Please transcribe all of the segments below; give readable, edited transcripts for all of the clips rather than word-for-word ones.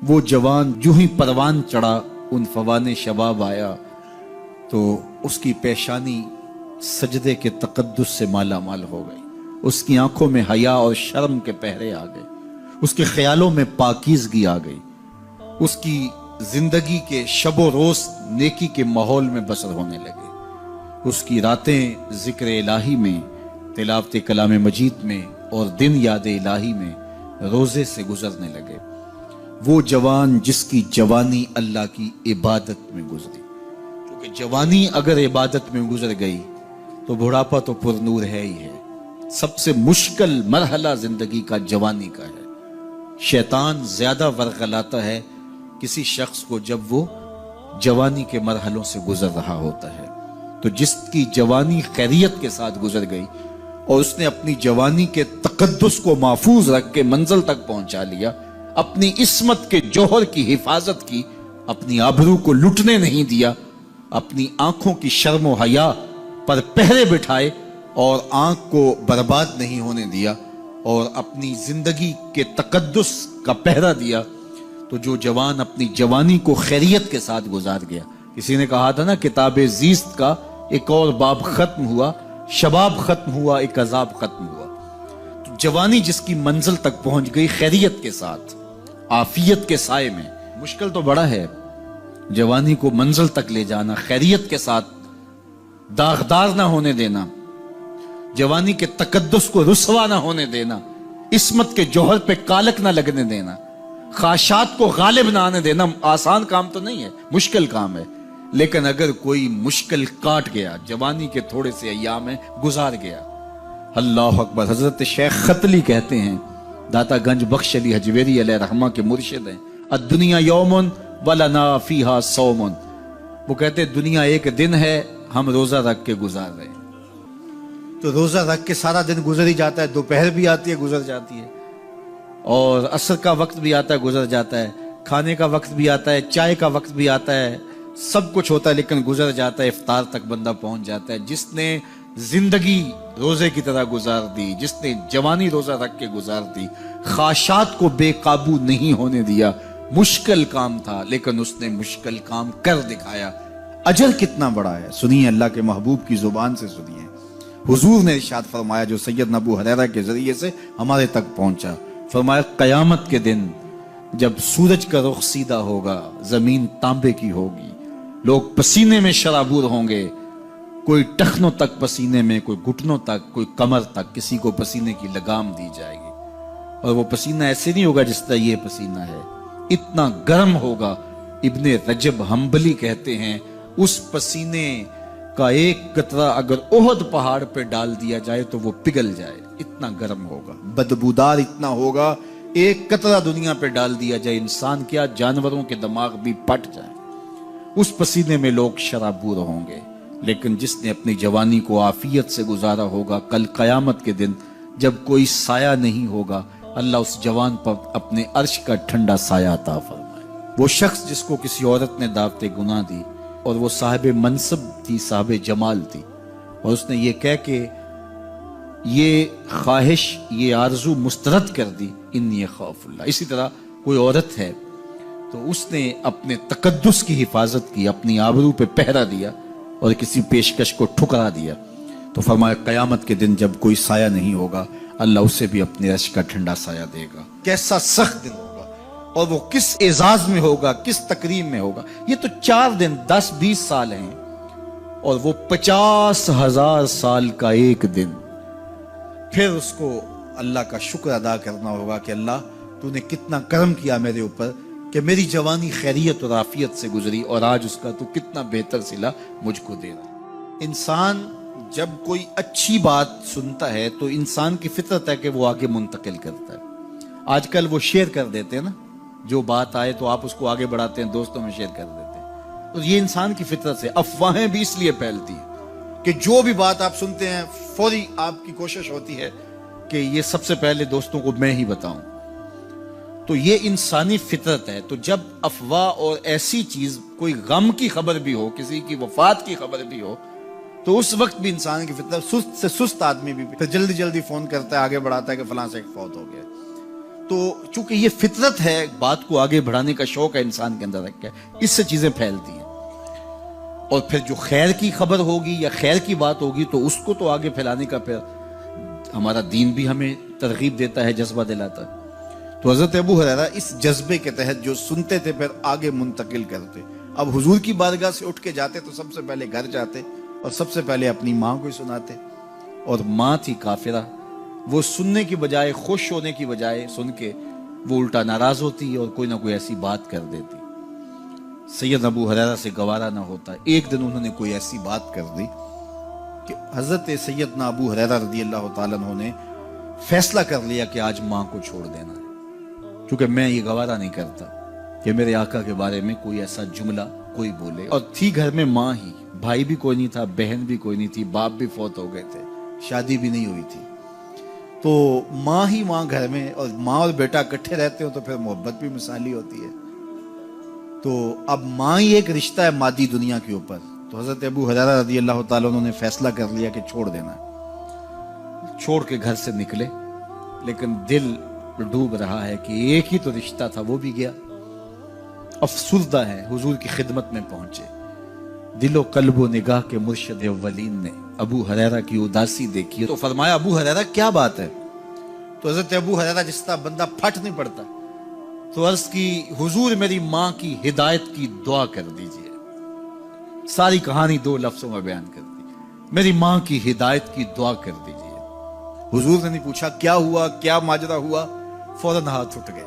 وہ جوان جو ہی پروان چڑھا ان فوان شباب آیا تو اس کی پیشانی سجدے کے تقدس سے مالا مال ہو گئی، اس کی آنکھوں میں حیا اور شرم کے پہرے آ گئے، اس کے خیالوں میں پاکیزگی آ گئی، اس کی زندگی کے شب و روز نیکی کے ماحول میں بسر ہونے لگے، اس کی راتیں ذکر الہی میں، تلاوت کلام مجید میں اور دن یاد الہی میں روزے سے گزرنے لگے۔ وہ جوان جس کی جوانی اللہ کی عبادت میں گزری، کیونکہ جوانی اگر عبادت میں گزر گئی تو بڑھاپا تو پر نور ہے ہی ہے۔ سب سے مشکل مرحلہ زندگی کا جوانی کا ہے۔ شیطان زیادہ ورغلاتا ہے کسی شخص کو جب وہ جوانی کے مرحلوں سے گزر رہا ہوتا ہے۔ تو جس کی جوانی خیریت کے ساتھ گزر گئی اور اس نے اپنی جوانی کے تقدس کو محفوظ رکھ کے منزل تک پہنچا لیا، اپنی عصمت کے جوہر کی حفاظت کی، اپنی آبرو کو لٹنے نہیں دیا، اپنی آنکھوں کی شرم و حیا پر پہرے بٹھائے اور آنکھ کو برباد نہیں ہونے دیا اور اپنی زندگی کے تقدس کا پہرا دیا، تو جو جوان اپنی جوانی کو خیریت کے ساتھ گزار گیا۔ کسی نے کہا تھا نا، کتاب زیست کا ایک اور باب ختم ہوا، شباب ختم ہوا، ایک عذاب ختم ہوا۔ تو جوانی جس کی منزل تک پہنچ گئی خیریت کے ساتھ، عافیت کے سائے میں۔ مشکل تو بڑا ہے جوانی کو منزل تک لے جانا، خیریت کے ساتھ، داغدار نہ ہونے دینا، جوانی کے تقدس کو رسوا نہ ہونے دینا، عصمت کے جوہر پہ کالک نہ لگنے دینا، خواہشات کو غالب نہ آنے دینا۔ آسان کام تو نہیں ہے، مشکل کام ہے، لیکن اگر کوئی مشکل کاٹ گیا، جوانی کے تھوڑے سے ایام میں گزار گیا۔ اللہ اکبر۔ حضرت شیخ خطلی کہتے ہیں، داتا گنج بخش علی حجویری علیہ رحمہ کے مرشد ہیں، الدنیا یوم ولنا فیہا صوم۔ وہ کہتے ہیں دنیا ایک دن ہے، ہم روزہ رکھ کے گزار رہے ہیں۔ تو روزہ رکھ کے سارا دن گزر ہی جاتا ہے، دوپہر بھی آتی ہے گزر جاتی ہے، اور عصر کا وقت بھی آتا ہے گزر جاتا ہے، کھانے کا وقت بھی آتا ہے، چائے کا وقت بھی آتا ہے، سب کچھ ہوتا ہے لیکن گزر جاتا ہے، افطار تک بندہ پہنچ جاتا ہے۔ جس نے زندگی روزے کی طرح گزار دی، جس نے جوانی روزہ رکھ کے گزار دی، خواہشات کو بے قابو نہیں ہونے دیا، مشکل کام تھا لیکن اس نے مشکل کام کر دکھایا۔ اجر کتنا بڑا ہے، سنیے اللہ کے محبوب کی زبان سے سنیے۔ حضور نے ارشاد فرمایا جو سیدنا ابو ہریرہ کے ذریعے سے ہمارے تک پہنچا، فرمایا قیامت کے دن جب سورج کا رخ سیدھا ہوگا، زمین تانبے کی ہوگی، لوگ پسینے میں شرابور ہوں گے، کوئی ٹخنوں تک پسینے میں، کوئی گھٹنوں تک، کوئی کمر تک، کسی کو پسینے کی لگام دی جائے گی، اور وہ پسینہ ایسے نہیں ہوگا جس طرح یہ پسینہ ہے، اتنا گرم ہوگا۔ ابن رجب حنبلی کہتے ہیں اس پسینے کا ایک قطرہ اگر احد پہاڑ پہ ڈال دیا جائے تو وہ پگھل جائے، اتنا گرم ہوگا، بدبودار اتنا ہوگا، ایک قطرہ دنیا پہ ڈال دیا جائے، انسان کیا جانوروں کے دماغ بھی پھٹ جائیں، اس پسینے میں لوگ شرابور ہوں گے۔ لیکن جس نے اپنی جوانی کو عافیت سے گزارا ہوگا، کل قیامت کے دن جب کوئی سایہ نہیں ہوگا، اللہ اس جوان پر اپنے عرش کا ٹھنڈا سایہ عطا فرمائے۔ وہ شخص جس کو کسی عورت نے دعوت گناہ دی اور وہ صاحب منصب تھی، صاحب جمال تھی، اور اس نے یہ کہہ کے یہ خواہش، یہ آرزو مسترد کر دی، انی خاف اللہ۔ اسی طرح کوئی عورت ہے تو اس نے اپنے تقدس کی حفاظت کی، اپنی آبرو پہ پہرا دیا اور کسی پیشکش کو ٹھکرا دیا، تو فرمایا قیامت کے دن جب کوئی سایہ نہیں ہوگا، اللہ اسے بھی اپنے عرش کا ٹھنڈا سایہ دے گا۔ کیسا سخت دن ہوگا، اور وہ کس اعزاز میں ہوگا، کس تکریم میں ہوگا۔ یہ تو 4 دن 10-20 سال ہیں، اور وہ 50,000 سال کا ایک دن۔ پھر اس کو اللہ کا شکر ادا کرنا ہوگا کہ اللہ تو نے کتنا کرم کیا میرے اوپر کہ میری جوانی خیریت اور عافیت سے گزری، اور آج اس کا تو کتنا بہتر صلہ مجھ کو دے رہا۔ انسان جب کوئی اچھی بات سنتا ہے تو انسان کی فطرت ہے کہ وہ آگے منتقل کرتا ہے۔ آج کل وہ شیئر کر دیتے ہیں نا، جو بات آئے تو آپ اس کو آگے بڑھاتے ہیں، دوستوں میں شیئر کر دیتے ہیں۔ تو یہ انسان کی فطرت سے افواہیں بھی اس لیے پھیلتی ہیں کہ جو بھی بات آپ سنتے ہیں فوری آپ کی کوشش ہوتی ہے کہ یہ سب سے پہلے دوستوں کو میں ہی بتاؤں۔ تو یہ انسانی فطرت ہے۔ تو جب افواہ اور ایسی چیز، کوئی غم کی خبر بھی ہو، کسی کی وفات کی خبر بھی ہو، تو اس وقت بھی انسان کی فطرت، سست سے سست آدمی بھی پھر جلدی جلدی فون کرتا ہے، آگے بڑھاتا ہے کہ فلاں سے ایک فوت ہو گیا۔ تو چونکہ یہ فطرت ہے، بات کو آگے بڑھانے کا شوق ہے انسان کے اندر رکھا ہے، اس سے چیزیں پھیلتی ہیں، اور پھر جو خیر کی خبر ہوگی یا خیر کی بات ہوگی تو اس کو تو آگے پھیلانے کا پھر ہمارا دین بھی ہمیں ترغیب دیتا ہے، جذبہ دلاتا ہے۔ تو حضرت ابو ہریرہ اس جذبے کے تحت جو سنتے تھے پھر آگے منتقل کرتے۔ اب حضور کی بارگاہ سے اٹھ کے جاتے تو سب سے پہلے گھر جاتے اور سب سے پہلے اپنی ماں کو ہی سناتے، اور ماں تھی کافرہ، وہ سننے کی بجائے، خوش ہونے کی بجائے سن کے وہ الٹا ناراض ہوتی اور کوئی نہ کوئی ایسی بات کر دیتی۔ سید ابو ہریرہ سے گوارا نہ ہوتا، ایک دن انہوں نے کوئی ایسی بات کر دی کہ حضرت سیدنا ابو ہریرہ رضی اللہ تعالیٰ عنہ نے فیصلہ کر لیا کہ آج ماں کو چھوڑ دینا ہے، کیونکہ میں یہ گوارا نہیں کرتا کہ میرے آقا کے بارے میں کوئی ایسا جملہ کوئی بولے۔ اور تھی گھر میں ماں ہی، بھائی بھی کوئی نہیں تھا، بہن بھی کوئی نہیں تھی، باپ بھی فوت ہو گئے تھے، شادی بھی نہیں ہوئی تھی، تو ماں ہی ماں گھر میں، اور ماں اور بیٹا اکٹھے رہتے ہو تو پھر محبت بھی مثالی ہوتی ہے۔ تو اب ماں ہی ایک رشتہ ہے مادی دنیا کے اوپر، تو حضرت ابو ہریرہ رضی اللہ تعالیٰ عنہ نے فیصلہ کر لیا کہ چھوڑ دینا ہے۔ چھوڑ کے گھر سے نکلے، لیکن دل ڈوب رہا ہے کہ ایک ہی تو رشتہ تھا وہ بھی گیا۔ افسردہ ہے، حضور کی خدمت میں پہنچے، دل و قلب و نگاہ کے مرشد اولین نے ابو ہریرہ کی اداسی دیکھی تو فرمایا ابو ہریرہ کیا بات ہے؟ تو حضرت ابو ہریرہ جس طرح بندہ پھٹ نہیں پڑتا، تو عرض کی حضور میری ماں کی ہدایت کی دعا کر دیجئے۔ ساری کہانی 2 لفظوں میں بیان کر دی، میری ماں کی ہدایت کی دعا کر دیجئے۔ حضور نے نہیں پوچھا کیا ہوا، کیا ماجرا ہوا، فوراً ہاتھ اٹھ گئے،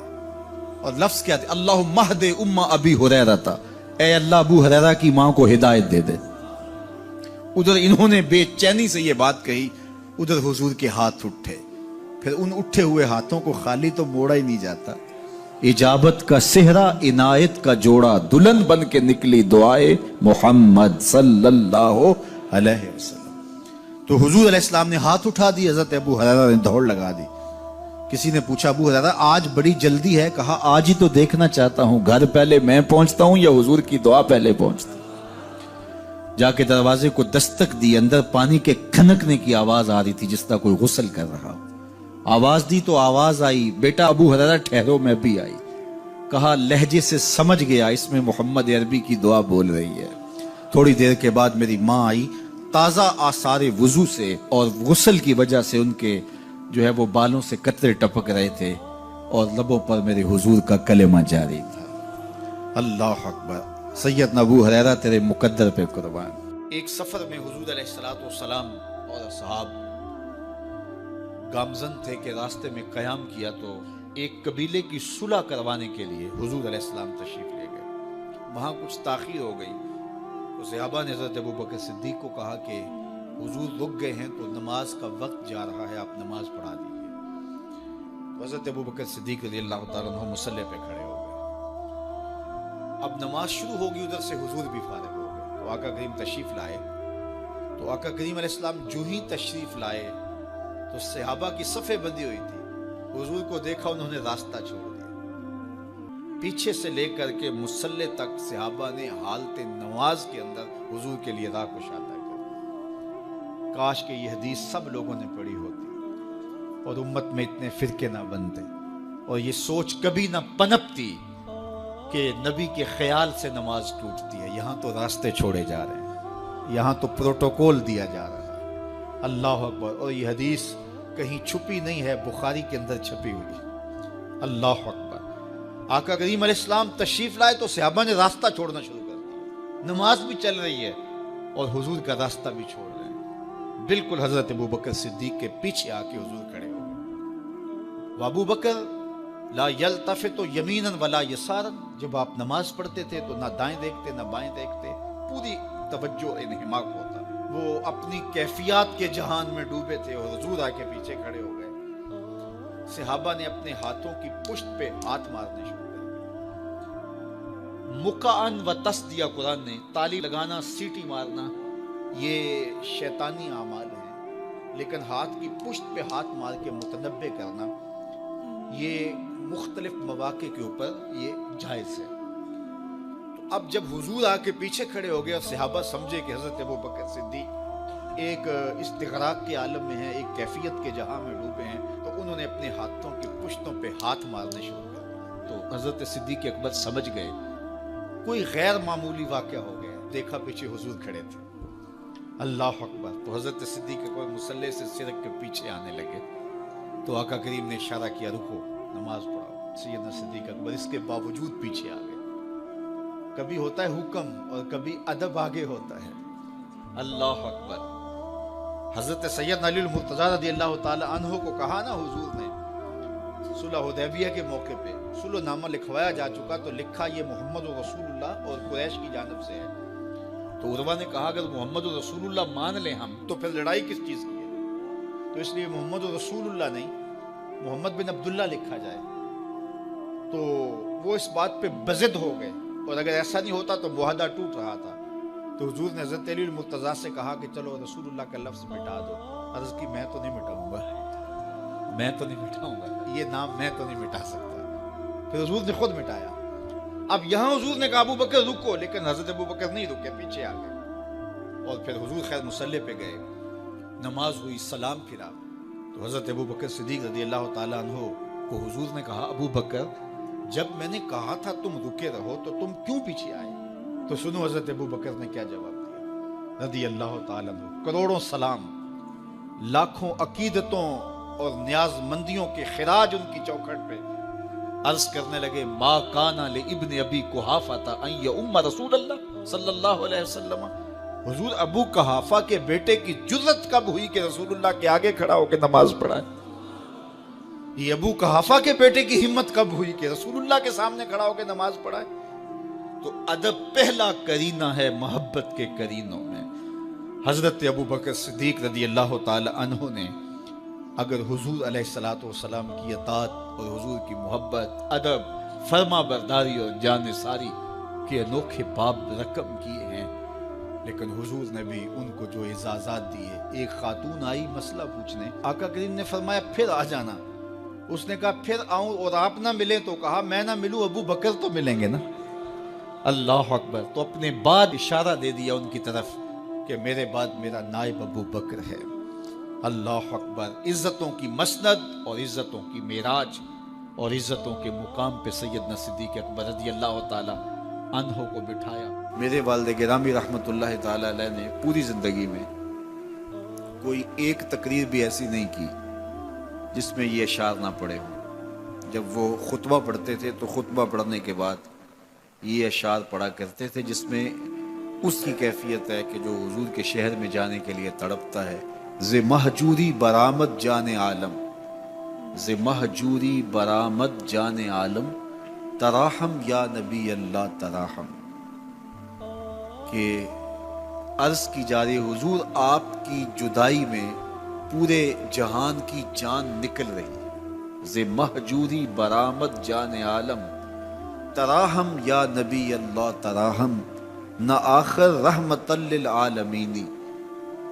اور لفظ کیا تھے؟ اللہم اہد ام ابی ہریرہ تھا، اے اللہ ابو ہریرہ کی ماں کو ہدایت دے دے۔ ادھر انہوں نے بے چینی سے یہ بات کہی، ادھر حضور کے ہاتھ اٹھے، پھر ان اٹھے ہوئے ہاتھوں کو خالی تو موڑا ہی نہیں جاتا، اجابت کا صحرا عنایت کا جوڑا، دلہن بن کے نکلی دعائے محمد صلی اللہ علیہ وسلم۔ تو حضور علیہ السلام نے ہاتھ اٹھا دی، حضرت ابو ہریرہ نے دوڑ لگا دی۔ کسی نے پوچھا ابو ہریرہ آج بڑی جلدی ہے؟ کہا آج ہی تو دیکھنا چاہتا ہوں، گھر پہلے میں پہنچتا ہوں یا حضور کی دعا پہلے پہنچتا ہوں؟ جا کے دروازے کو دستک دی، اندر پانی کے کھنکنے کی آواز آ رہی تھی جس طرح کوئی غسل کر رہا ہو۔ آواز دی تو آواز آئی، بیٹا ابو ہریرہ ٹھہرو، میں بھی آئی۔ کہا لہجے سے سمجھ گیا اس میں محمد عربی کی دعا بول رہی ہے۔ تھوڑی دیر کے بعد میری ماں آئی، تازہ آثار وضو سے اور غسل کی وجہ سے ان کے جو ہے وہ بالوں سے قطرے ٹپک رہے تھے، اور لبوں پر میرے حضور کا کلمہ جاری تھا۔ اللہ اکبر، سیدنا ابو ہریرہ تیرے مقدر پہ قربان۔ ایک سفر میں حضور علیہ السلام اور اصحاب گامزن تھے کہ راستے میں قیام کیا، تو ایک قبیلے کی صلح کروانے کے لیے حضور علیہ السلام تشریف لے گئے۔ وہاں کچھ تاخیر ہو گئی تو صحابہ نے حضرت ابوبکر صدیق کو کہا کہ حضور رک گئے ہیں تو نماز کا وقت جا رہا ہے، آپ نماز پڑھا دیجیے۔ تو حضرت ابوبکر صدیق رضی اللہ تعالیٰ عنہ مصلی پہ کھڑے ہو گئے۔ اب نماز شروع ہوگی، ادھر سے حضور بھی فارغ ہو گئے، تو آقا کریم تشریف لائے۔ تو آقا کریم علیہ السلام جو ہی تشریف لائے تو صحابہ کی صفیں بندی ہوئی تھی، حضور کو دیکھا انہوں نے راستہ چھوڑ دیا، پیچھے سے لے کر کے مصلی تک صحابہ نے حالت نماز کے اندر حضور کے لیے راہ کشادہ کر دی۔ کاش کہ یہ حدیث سب لوگوں نے پڑھی ہوتی اور امت میں اتنے فرقے نہ بنتے، اور یہ سوچ کبھی نہ پنپتی کہ نبی کے خیال سے نماز ٹوٹتی ہے۔ یہاں تو راستے چھوڑے جا رہے ہیں، یہاں تو پروٹوکول دیا جا رہا ہے۔ اللہ اکبر، اور یہ حدیث کہیں چھپی نہیں ہے، بخاری کے اندر چھپی ہوئی۔ اللہ اکبر، آقا کریم علیہ السلام تشریف لائے تو صحابہ نے راستہ چھوڑنا شروع کر دیا، نماز بھی چل رہی ہے اور حضور کا راستہ بھی چھوڑ رہے ہیں۔ بالکل حضرت ابوبکر صدیق کے پیچھے آ کے حضور کھڑے ہو گئے۔ وابوبکر لا یلتفت یمینا ولا یسارا، جب آپ نماز پڑھتے تھے تو نہ دائیں دیکھتے نہ بائیں دیکھتے، پوری توجہ انہماک ہوتا، وہ اپنی کیفیات کے جہان میں ڈوبے تھے، اور حضور آ کے پیچھے کھڑے ہو گئے۔ صحابہ نے اپنے ہاتھوں کی پشت پہ ہاتھ مارنے شروع کر دیے۔ مقعن و تصدیہ، قرآن نے تالی لگانا، سیٹی مارنا، یہ شیطانی اعمال ہیں، لیکن ہاتھ کی پشت پہ ہاتھ مار کے متنبع کرنا یہ مختلف مواقع کے اوپر یہ جائز ہے۔ تو اب جب حضور آ کے پیچھے کھڑے ہو گئے اور صحابہ سمجھے کہ حضرت ابوبکر صدیق ایک استغراق کے عالم میں ہیں، ایک کیفیت کے جہاں میں ڈوبے ہیں، تو انہوں نے اپنے ہاتھوں کی پشت پشتوں پہ ہاتھ مارنے شروع کر دیے۔ تو حضرت صدیق اکبر سمجھ گئے کوئی غیر معمولی واقعہ ہو گیا، دیکھا پیچھے حضور کھڑے تھے، اللہ اکبر۔ تو حضرت صدیق اکبر مصلی سے سرک کے پیچھے آنے لگے، تو آقا کریم نے اشارہ کیا رکو نماز پڑھاؤ۔ سیدنا صدیق اکبر اس کے باوجود پیچھے آ گئے۔ کبھی ہوتا ہے حکم اور کبھی ادب آگے ہوتا ہے، اللہ اکبر۔ حضرت سیدنا علی المرتضیٰ رضی اللہ تعالی عنہ کو کہا نا حضور نے صلح حدیبیہ کے موقع پہ، صلح نامہ لکھوایا جا چکا تو لکھا یہ محمد رسول اللہ اور قریش کی جانب سے ہے۔ تو عروہ نے کہا اگر محمد رسول اللہ مان لیں ہم تو پھر لڑائی کس چیز کی ہے؟ تو اس لیے محمد رسول اللہ نہیں، محمد بن عبداللہ لکھا جائے۔ تو وہ اس بات پہ بضد ہو گئے، اور اگر ایسا نہیں ہوتا تو معاہدہ ٹوٹ رہا تھا۔ تو حضور نے حضرت علی المرتضیٰ سے کہا کہ چلو رسول اللہ کا لفظ مٹا دو۔ عرض کی میں تو نہیں مٹاؤں گا، میں تو نہیں مٹاؤں گا، یہ نام میں تو نہیں مٹا سکتا۔ پھر حضور نے خود مٹایا۔ اب یہاں حضور نے کہا ابو بکر رکو، لیکن حضرت ابو بکر نہیں رکے، پیچھے آ گئے۔ اور پھر حضور خیر مصلی پہ گئے، نماز ہوئی، سلام پھرا۔ تو حضرت ابو بکر صدیق رضی اللہ تعالیٰ عنہ کو حضور نے کہا ابو بکر جب میں نے کہا تھا تم رکے رہو تو تم کیوں پیچھے آئے؟ تو سنو حضرت ابو بکر نے کیا جواب دیا رضی اللہ تعالیٰ عنہ۔ کروڑوں سلام، لاکھوں عقیدتوں اور نیاز مندیوں کے خراج ان کی چوکھٹ پہ عرض کرنے لگے ما کانا لابن ابی قحافہ ان یؤم رسول اللہ صلی اللہ علیہ وسلم۔ حضور ابو قحافہ کے بیٹے کی جرت کب ہوئی کہ رسول اللہ کے آگے کھڑا ہو کے نماز پڑھائے؟ یہ ابو قحافہ کے بیٹے کی ہمت کب ہوئی کہ رسول اللہ کے سامنے کھڑا ہو کے نماز پڑھائے؟ تو ادب پہلا کرینہ ہے محبت کے کرینوں میں۔ حضرت ابو بکر صدیق رضی اللہ تعالی عنہ نے اگر حضور علیہ الصلوۃ والسلام کی اطاعت اور حضور کی محبت، ادب، فرما برداری اور جانثاری کے انوکھے باب رقم کیے ہیں، لیکن حضور نے بھی ان کو جو اعزازات دیے۔ ایک خاتون آئی مسئلہ پوچھنے، آقا کریم نے فرمایا پھر آ جانا۔ اس نے کہا پھر آؤں اور آپ نہ ملیں؟ تو کہا میں نہ ملوں ابو بکر تو ملیں گے نا، اللہ اکبر۔ تو اپنے بعد اشارہ دے دیا ان کی طرف کہ میرے بعد میرا نائب ابو بکر ہے، اللہ اکبر۔ عزتوں کی مسند اور عزتوں کی معراج اور عزتوں کے مقام پہ سیدنا صدیق اکبر رضی اللہ تعالی عنہ کو بٹھایا۔ میرے والد گرامی رحمت اللہ تعالی علیہ نے پوری زندگی میں کوئی ایک تقریر بھی ایسی نہیں کی جس میں یہ اشعار نہ پڑے ہوں۔ جب وہ خطبہ پڑھتے تھے تو خطبہ پڑھنے کے بعد یہ اشعار پڑھا کرتے تھے جس میں اس کی کیفیت ہے کہ جو حضور کے شہر میں جانے کے لیے تڑپتا ہے۔ ز مہجوری برآمد جان عالم، ز مہجوری برآمد جان عالم، تراہم یا نبی اللہ تراہم۔ کہ عرض کی جا رہی حضور آپ کی جدائی میں پورے جہان کی جان نکل رہی ہے۔ ز مہجوری برآمد جان عالم، تراہم یا نبی اللہ تراہم، نہ آخر رحمت للعالمینی،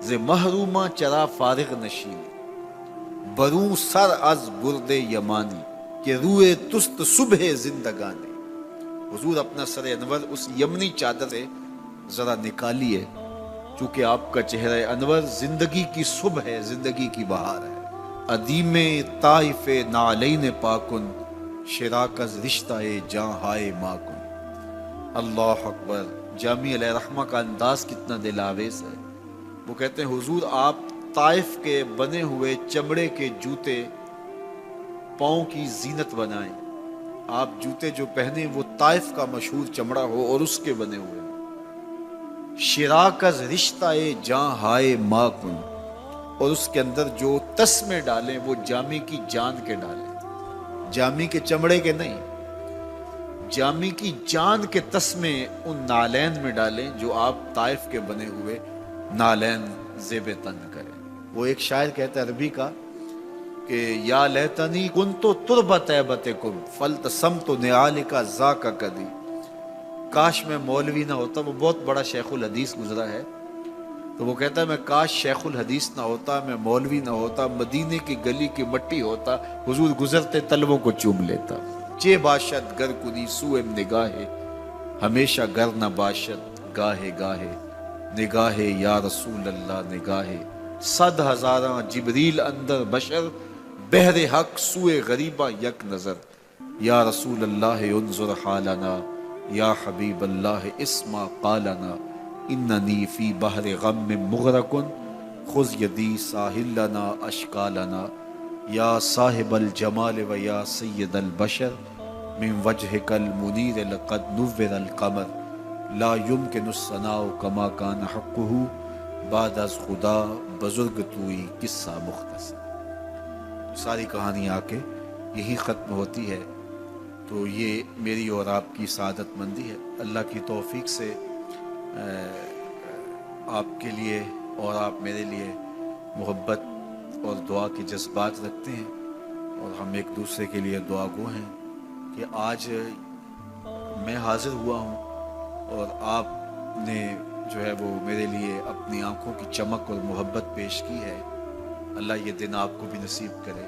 ز محرومہ چرا فارغ نشینی، بروں سر از برد یمانی، کہ روئے تست صبح زندگانی۔ حضور اپنا سر انور اس یمنی چادر سے ذرا نکالیے، چونکہ آپ کا چہرہ انور زندگی کی صبح ہے، زندگی کی بہار ہے۔ ادیم طائف نعلین پاکن، شراک از رشتہ جاں ہائے ماکن۔ اللہ اکبر۔ جامی علیہ رحمہ کا انداز کتنا دل آویز ہے۔ وہ کہتے ہیں حضور آپ طائف کے بنے ہوئے چمڑے کے جوتے پاؤں کی زینت بنائیں۔ آپ جوتے جو پہنے وہ طائف کا مشہور چمڑا ہو اور اس کے بنے ہوئے ہوں۔ شراک از رشتہ جاں ہائے ماکن، اور اس کے اندر جو تسمے ڈالیں وہ جامی کی جان کے ڈالیں، جامی کے چمڑے کے نہیں، جامی کی جان کے تسمے ان نالین میں ڈالیں جو آپ طائف کے بنے ہوئے نالین زیب تن کریں۔ وہ ایک شاعر کہتا ہے عربی کا کہ یا لیتنی کنت تربت ایبتکم فلتسمت نعالک ذاک کدی، کاش میں مولوی نہ ہوتا۔ وہ بہت بڑا شیخ الحدیث گزرا ہے، تو وہ کہتا ہے میں کاش شیخ الحدیث نہ ہوتا، میں مولوی نہ ہوتا، مدینے کی گلی کی مٹی ہوتا، حضور گزرتے تلووں کو چوم لیتا۔ چے باشد گر کنی سوئم نگاہے، ہمیشہ گر نہ باشد گاہے گاہے، نگاہے یا رسول اللہ نگاہے، صد ہزاراں جبریل اندر بشر، بہر حق سوئے غریبہ یک نظر، یا رسول اللہ انظر حالنا، یا حبیب اللہ اسما قالنا، اننی فی بحر غم مغرق خذ یدی ساحل لنا اشکالنا، یا صاحب الجمال و یا سید البشر من وجهک المنیر لقد نور القمر، لا یمکن الثناء کما کان حقہ بعد از خدا بزرگ توئی قصہ مختصر۔ ساری کہانی آ کے یہی ختم ہوتی ہے۔ تو یہ میری اور آپ کی سعادت مندی ہے۔ اللہ کی توفیق سے آپ کے لیے اور آپ میرے لیے محبت اور دعا کے جذبات رکھتے ہیں، اور ہم ایک دوسرے کے لیے دعا گو ہیں کہ آج میں حاضر ہوا ہوں اور آپ نے جو ہے وہ میرے لیے اپنی آنکھوں کی چمک اور محبت پیش کی ہے۔ اللہ یہ دن آپ کو بھی نصیب کرے۔